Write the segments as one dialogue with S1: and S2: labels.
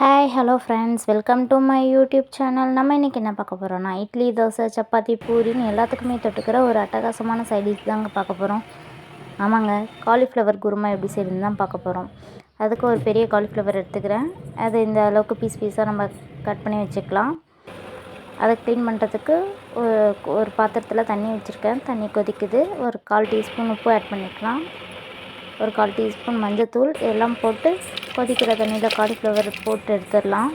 S1: Hi hello friends, welcome to my YouTube channel. நம்ம இன்றைக்கி என்ன பார்க்க போகிறோன்னா, இட்லி, தோசை, சப்பாத்தி, பூரின்னு எல்லாத்துக்குமே தொட்டுக்கிற ஒரு அட்டகாசமான சைடிஷ் தாங்க பார்க்க போகிறோம். ஆமாங்க, காலிஃப்ளவர் குருமா எப்படி செய்யணுன்னு தான் பார்க்க போகிறோம். அதுக்கு ஒரு பெரிய காலிஃப்ளவர் எடுத்துக்கிறேன். அது இந்த அளவுக்கு பீஸாக நம்ம கட் பண்ணி வச்சுக்கலாம். அதை க்ளீன் பண்ணுறதுக்கு ஒரு பாத்திரத்தில் தண்ணி வச்சுருக்கேன். தண்ணி கொதிக்குது. ஒரு 1/4 டீஸ்பூன் உப்பு ஆட் பண்ணிக்கலாம். ஒரு 1/4 டீஸ்பூன் மஞ்சத்தூள் எல்லாம் போட்டு கொதிக்கிற தண்ணியில் காலிஃப்ளவர் போட்டு எடுத்துடலாம்.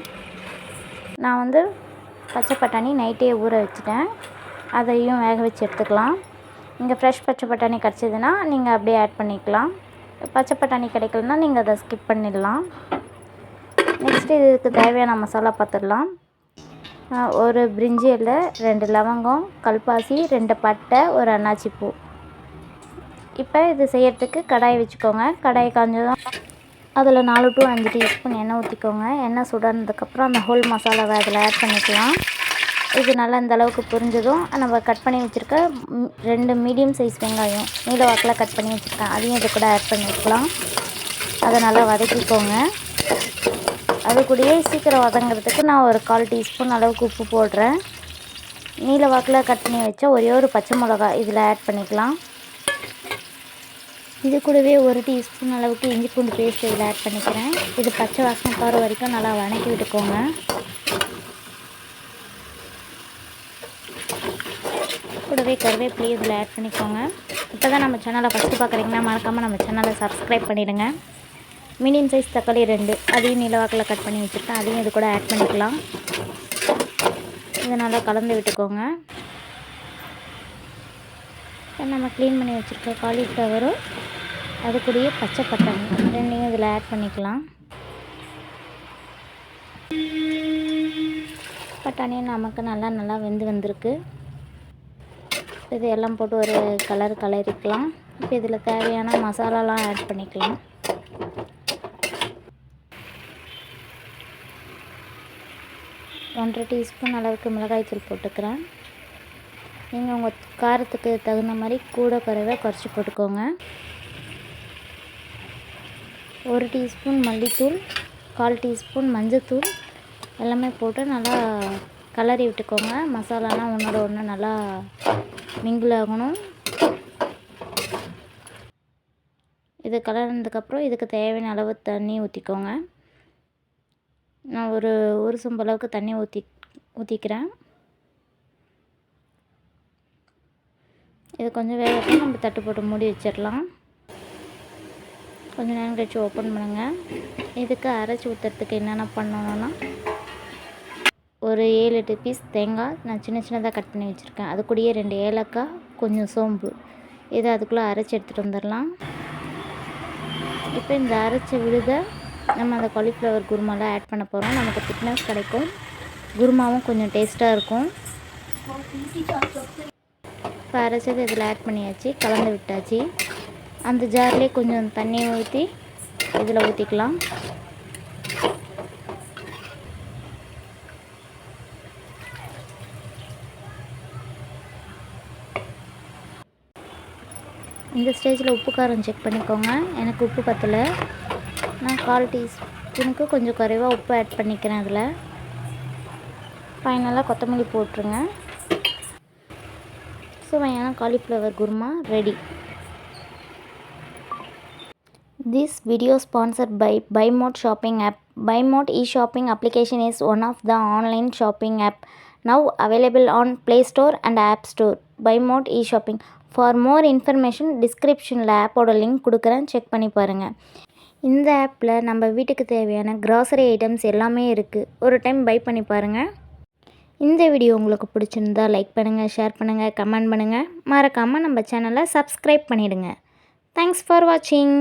S1: நான் பச்சை பட்டாணி நைட்டே ஊற வச்சுட்டேன். அதையும் வேக வச்சு எடுத்துக்கலாம். இங்கே ஃப்ரெஷ் பச்சை பட்டாணி கிடச்சிதுன்னா நீங்கள் அப்படியே ஆட் பண்ணிக்கலாம். பச்சை பட்டாணி கிடைக்கலன்னா நீங்கள் அதை ஸ்கிப் பண்ணிடலாம். நெக்ஸ்ட்டு இதுக்கு தேவையான மசாலா பார்த்துடலாம். ஒரு பிரிஞ்சி இலை, 2 லவங்கம், கல்பாசி, 2 பட்டை, ஒரு அன்னாச்சி பூ. இப்போ இது செய்யறதுக்கு கடாய் வச்சுக்கோங்க. கடாய் காஞ்சதும் அதில் 4 to 5 டீஸ்பூன் எண்ணெய் ஊற்றிக்கோங்க. எண்ணெய் சுடானதுக்கப்புறம் அந்த ஹோல் மசாலாவை அதில் ஆட் பண்ணிக்கலாம். இது நல்லா இந்த அளவுக்கு புரிஞ்சதும் நம்ம கட் பண்ணி வச்சுருக்க 2 மீடியம் சைஸ் வெங்காயம் நீல வாக்கில் கட் பண்ணி வச்சுருக்கேன். அதையும் இது கூட ஆட் பண்ணிக்கலாம். அதை நல்லா வதக்கிக்கோங்க. அது கூடயே சீக்கிரம் வதங்கிறதுக்கு நான் ஒரு 1/4 டீஸ்பூன் அளவுக்கு உப்பு போடுறேன். நீல வாக்கில் கட் பண்ணி வச்ச ஒரே ஒரு பச்சை மிளகா இதில் ஆட் பண்ணிக்கலாம். இது கூடவே 1 டீஸ்பூன் அளவுக்கு இஞ்சி பூண்டு பேஸ்ட் இதில் ஆட் பண்ணிக்கிறேன். இது பச்சை வாசனை போகிற வரைக்கும் நல்லா வதக்கி விட்டுக்கோங்க. கூடவே கருவேப்பிலை இதில் ஆட் பண்ணிக்கோங்க. இப்போ தான் நம்ம சேனலை ஃபஸ்ட்டு பார்க்குறீங்கன்னா மறக்காமல் நம்ம சேனலை சப்ஸ்கிரைப் பண்ணிவிடுங்க. மீடியம் சைஸ் தக்காளி 2 அதையும் நீலவாக்கில் கட் பண்ணி வச்சுருக்கேன். அதையும் இது கூட ஆட் பண்ணிக்கலாம். இதை நல்லா கலந்து விட்டுக்கோங்க. இப்போ நம்ம க்ளீன் பண்ணி வச்சுருக்க காலிஃப்ளவரும் அது கூடயே பச்சை பட்டாணி 2ஐயும் இதில் ஆட் பண்ணிக்கலாம். பட்டாணியும் நமக்கு நல்லா வெந்து வந்திருக்கு. இது எல்லாம் போட்டு ஒரு கலரிக்கலாம். இப்போ இதில் தேவையான மசாலாலாம் ஆட் பண்ணிக்கலாம். ஒன்றரை டீஸ்பூன் அளவுக்கு மிளகாய்த்தூள் போட்டுக்கிறேன். நீங்கள் உங்கள் காரத்துக்கு தகுந்த மாதிரி கூட குறைச்சி போட்டுக்கோங்க. 1 டீஸ்பூன் மல்லித்தூள், 1/4 டீஸ்பூன் மஞ்சத்தூள் எல்லாமே போட்டு நல்லா கலரி விட்டுக்கோங்க. மசாலாலாம் ஒன்றோட ஒன்று நல்லா மிங்கிள் ஆகணும். இது கலர்னதுக்கப்புறம் இதுக்கு தேவையான அளவு தண்ணி ஊற்றிக்கோங்க. நான் ஒரு சொம்பு அளவுக்கு தண்ணி ஊற்றிக்கிறேன். இது கொஞ்சம் வேகட்டும். நம்ம தட்டு போட்டு மூடி வச்சிடலாம். கொஞ்சம் நேரம் கழிச்சு ஓப்பன் பண்ணுங்கள். இதுக்கு அரைச்சி ஊற்றுறதுக்கு என்னென்ன பண்ணணுன்னா, ஒரு 7-8 பீஸ் தேங்காய் நான் சின்னதாக கட் பண்ணி வச்சுருக்கேன். அது கூடயே 2 ஏலக்காய், கொஞ்சம் சோம்பு, இதை அதுக்குள்ளே அரைச்சி எடுத்துகிட்டு வந்துடலாம். இப்போ இந்த அரைச்ச விழுதை நம்ம அந்த காலிஃப்ளவர் குருமாவில் ஆட் பண்ண போகிறோம். நமக்கு திக்னஸ் கிடைக்கும். குருமாவும் கொஞ்சம் டேஸ்ட்டாக இருக்கும். இப்போ அரைச்சது இதில் ஆட் பண்ணியாச்சு, கலந்து விட்டாச்சு. அந்த ஜார்லேயே கொஞ்சம் தண்ணி ஊற்றி இதில் ஊற்றிக்கலாம். இந்த ஸ்டேஜில் உப்பு காரம் செக் பண்ணிக்கோங்க. எனக்கு உப்பு பத்தலை. நான் 1/4 டீஸ்பூனுக்கு கொஞ்சம் குறைவாக உப்பு ஆட் பண்ணிக்கிறேன். அதில் ஃபைனலாக கொத்தமல்லி போட்டுருங்க. சுவையான cauliflower kurma ready. This video sponsored by BuyMode shopping app. BuyMode e-shopping application is one of the online shopping app now available on Play Store and App Store. BuyMode e-shopping. For more information descriptionல ஆப்போட link கொடுக்குறேன், check பண்ணி பாருங்கள். இந்த ஆப்பில் நம்ம வீட்டுக்கு தேவையான grocery items எல்லாமே இருக்குது. ஒரு டைம் பை பண்ணி பாருங்கள். இந்த வீடியோ உங்களுக்கு பிடிச்சிருந்தா லைக் பண்ணுங்கள், ஷேர் பண்ணுங்கள், கமெண்ட் பண்ணுங்கள். மறக்காமல் நம்ம சேனலை சப்ஸ்கிரைப் பண்ணிவிடுங்க. தேங்க்ஸ் ஃபார் வாட்சிங்.